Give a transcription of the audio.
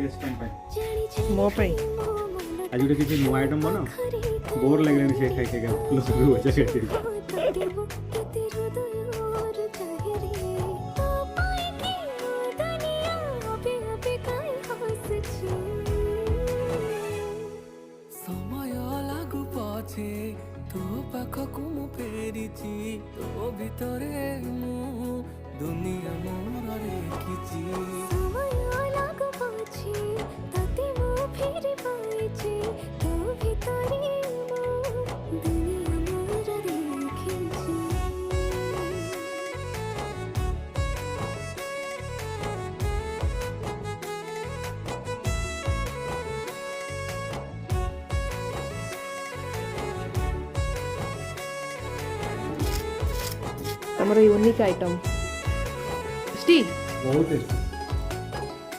guest time मो पे आज गोटे किसी नुआ आइटम बना बोर लगे से खाई खाई लोग भी बचे खाई समय लागू पछे तो पाखकु मु फेरिची तो भितरे मु दुनिया मोर रेखिची तमरो यूनिक आइटम स्टील बहुत टेस्टी